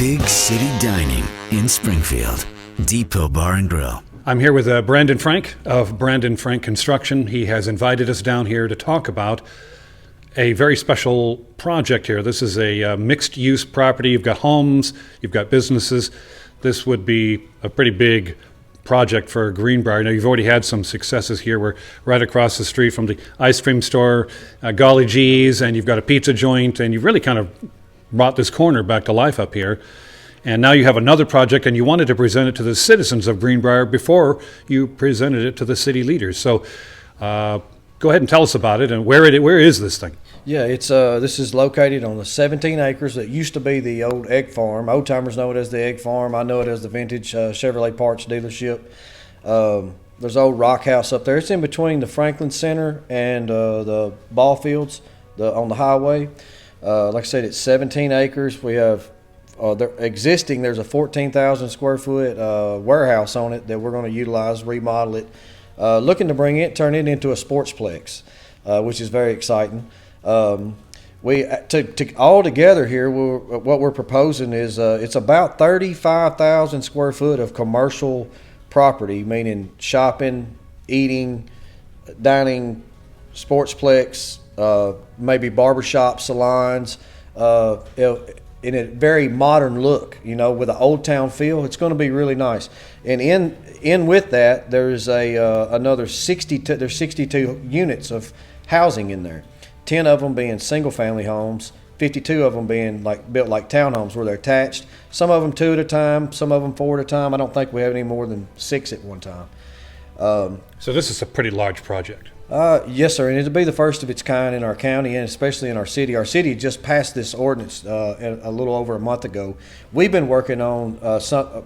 Big City Dining in Springfield. Depot Bar and Grill. I'm here with Brandon Frank of Brandon Frank Construction. He has invited us down here to talk about a very special project here. This is a mixed-use property. You've got homes, you've got businesses. This would be a pretty big project for Greenbrier. Now, you've already had some successes here. We're right across the street from the ice cream store, Golly G's, and you've got a pizza joint, and you've really kind of brought this corner back to life up here. And now you have another project, and you wanted to present it to the citizens of Greenbrier before you presented it to the city leaders. So go ahead and tell us about it, and where is this thing? Yeah, this is located on the 17 acres that used to be the old egg farm. Old timers know it as the egg farm. I know it as the vintage Chevrolet parts dealership. There's an old rock house up there. It's in between the Franklin Center and the ball fields on the highway. Like I said, it's 17 acres. We have there's a 14,000 square foot warehouse on it that we're going to utilize, remodel it, looking to turn it into a sportsplex, which is very exciting. We all together here, what we're proposing is it's about 35,000 square foot of commercial property, meaning shopping, eating, dining, sportsplex, maybe barbershop, salons, in a very modern look, with an old town feel. It's going to be really nice. And in with that, there's another 62. There's 62 units of housing in there. 10 of them being single-family homes, 52 of them being built like townhomes where they're attached. Some of them 2 at a time, some of them 4 at a time. I don't think we have any more than 6 at one time. So this is a pretty large project. Yes, sir, and it'll be the first of its kind in our county and especially in our city. Our city just passed this ordinance a little over a month ago. We've been working on,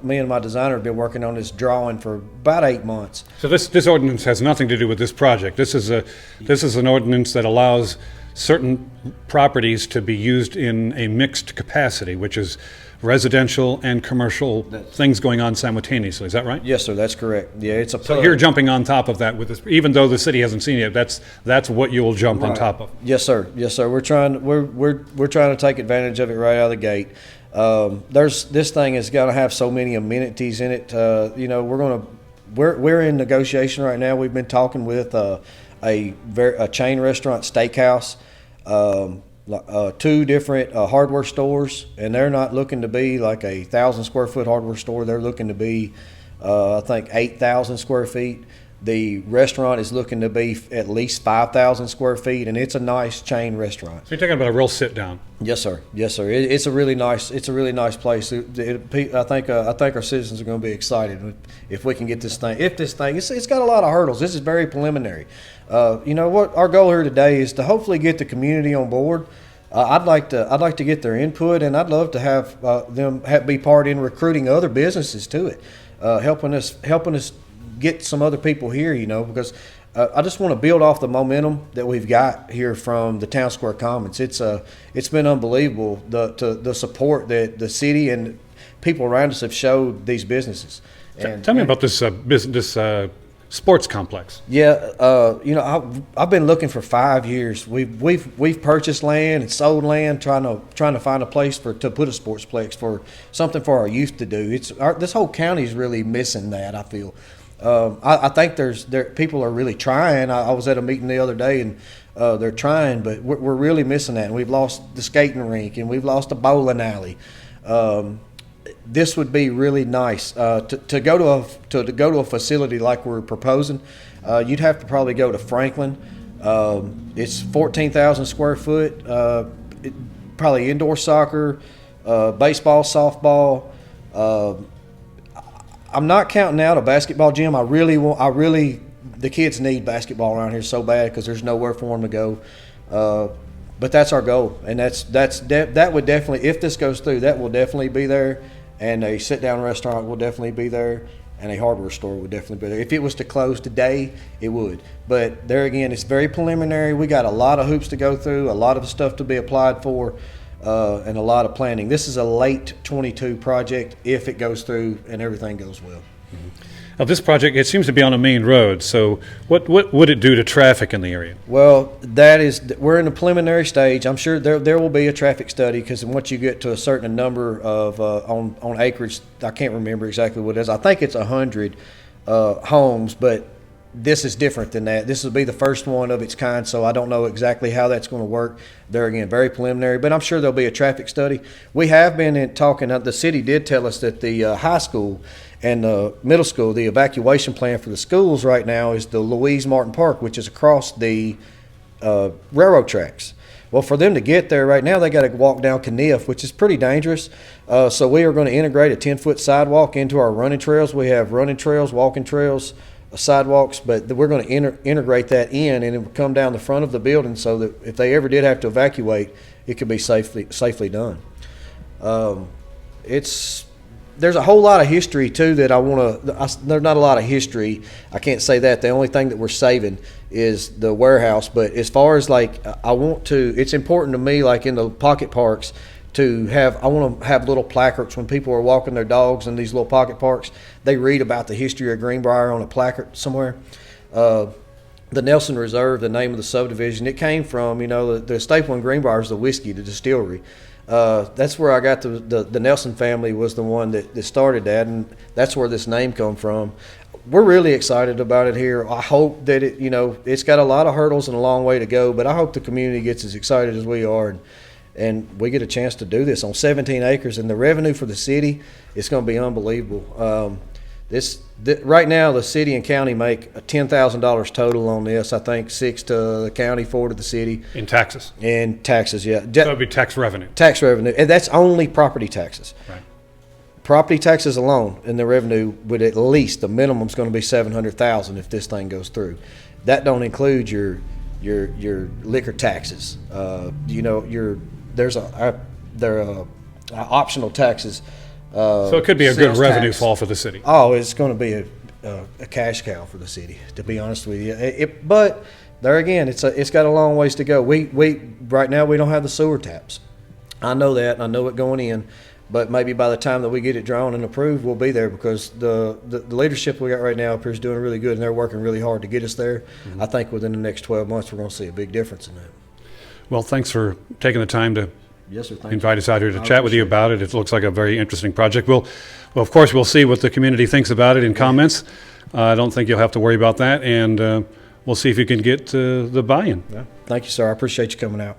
me and my designer have been working on this drawing for about 8 months. So this ordinance has nothing to do with this project. This is an ordinance that allows certain properties to be used in a mixed capacity, which is residential and commercial things going on simultaneously. Is that right? Yes, sir. That's correct. Yeah, So you're jumping on top of that with this, even though the city hasn't seen it. That's what you will jump on top of. Yes, sir. Yes, sir. We're trying to take advantage of it right out of the gate. This thing is going to have so many amenities in it. We're in negotiation right now. We've been talking with a chain restaurant steakhouse. 2 different hardware stores, and they're not looking to be like a 1,000 square foot hardware store. They're looking to be, I think, 8,000 square feet. The restaurant is looking to be at least 5,000 square feet, and it's a nice chain restaurant. So you're talking about a real sit down. Yes, sir. Yes, sir. It's a really nice place. I think our citizens are going to be excited if we can get this thing. It's got a lot of hurdles. This is very preliminary. What our goal here today is to hopefully get the community on board. I'd like to get their input, and I'd love to have them be part in recruiting other businesses to it, helping us get some other people here. Because I just want to build off the momentum that we've got here from the Town Square Commons. It's been unbelievable the support that the city and people around us have showed these businesses. Tell me about this sports complex. Yeah, I've been looking for 5 years. We've purchased land and sold land, trying to find a place to put a sportsplex, for something for our youth to do. This whole county is really missing that, I feel. I think people are really trying. I was at a meeting the other day, and they're trying, but we're really missing that. And we've lost the skating rink, and we've lost the bowling alley. This would be really nice to go to a facility like we're proposing. You'd have to probably go to Franklin. It's 14,000 square foot. Probably indoor soccer, baseball, softball. I'm not counting out a basketball gym. The kids need basketball around here so bad because there's nowhere for them to go. But that's our goal, and that would definitely, if this goes through, that will definitely be there. And a sit-down restaurant will definitely be there, and a hardware store would definitely be there. If it was to close today, it would. But there again, it's very preliminary. We got a lot of hoops to go through, a lot of stuff to be applied for, and a lot of planning. This is a late 22 project if it goes through and everything goes well. Now, this project, it seems to be on a main road, so what would it do to traffic in the area? Well, we're in the preliminary stage. I'm sure there will be a traffic study, because once you get to a certain number of on acreage, I can't remember exactly what it is. I think it's 100 homes, but this is different than that. This will be the first one of its kind, so I don't know exactly how that's going to work. There again, very preliminary, but I'm sure there'll be a traffic study. We have been talking. The city did tell us that the high school and the middle school, the evacuation plan for the schools right now is the Louise Martin Park, which is across the railroad tracks. Well, for them to get there right now, they got to walk down Kniff, which is pretty dangerous. So we are going to integrate a 10-foot sidewalk into our running trails. We have running trails, walking trails, sidewalks, but we're going to integrate that in, and it will come down the front of the building so that if they ever did have to evacuate, it could be safely done. There's a whole lot of history too that there's not a lot of history. I can't say that. The only thing that we're saving is the warehouse. But as far as it's important to me, like in the pocket parks, I want to have little placards when people are walking their dogs in these little pocket parks. They read about the history of Greenbrier on a placard somewhere. The Nelson Reserve, the name of the subdivision, it came from, the staple in Greenbrier is the whiskey, the distillery. That's where I got the Nelson family was the one that started that, and that's where this name come from. We're really excited about it here. I hope that it's got a lot of hurdles and a long way to go, but I hope the community gets as excited as we are, and we get a chance to do this on 17 acres, and the revenue for the city is going to be unbelievable. Right now, the city and county make $10,000 total on this. I think $6,000 to the county, $4,000 to the city. In taxes? In taxes, yeah. So it would be tax revenue? Tax revenue, and that's only property taxes. Right. Property taxes alone, and the revenue would at least, the minimum is going to be $700,000 if this thing goes through. That don't include your liquor taxes. There are optional taxes. So it could be a good revenue fall for the city. Oh, it's going to be a cash cow for the city, to be honest with you. But there again, it's got a long ways to go. We right now we don't have the sewer taps. I know that, and I know it going in. But maybe by the time that we get it drawn and approved, we'll be there, because the leadership we got right now appears doing really good, and they're working really hard to get us there. Mm-hmm. I think within the next 12 months, we're going to see a big difference in that. Well, thanks for taking the time to Yes, sir. invite us out here to chat with you about it. It looks like a very interesting project. Well, of course, we'll see what the community thinks about it in comments. I don't think you'll have to worry about that, and we'll see if you can get the buy-in. Yeah. Thank you, sir. I appreciate you coming out.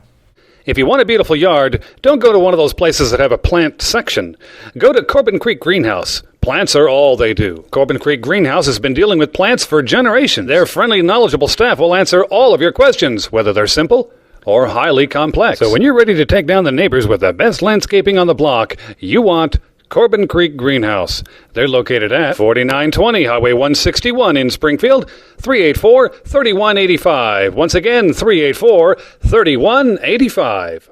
If you want a beautiful yard, don't go to one of those places that have a plant section. Go to Corbin Creek Greenhouse. Plants are all they do. Corbin Creek Greenhouse has been dealing with plants for generations. Their friendly, knowledgeable staff will answer all of your questions, whether they're simple or highly complex. So when you're ready to take down the neighbors with the best landscaping on the block, you want Corbin Creek Greenhouse. They're located at 4920 Highway 161 in Springfield, 384-3185. Once again, 384-3185.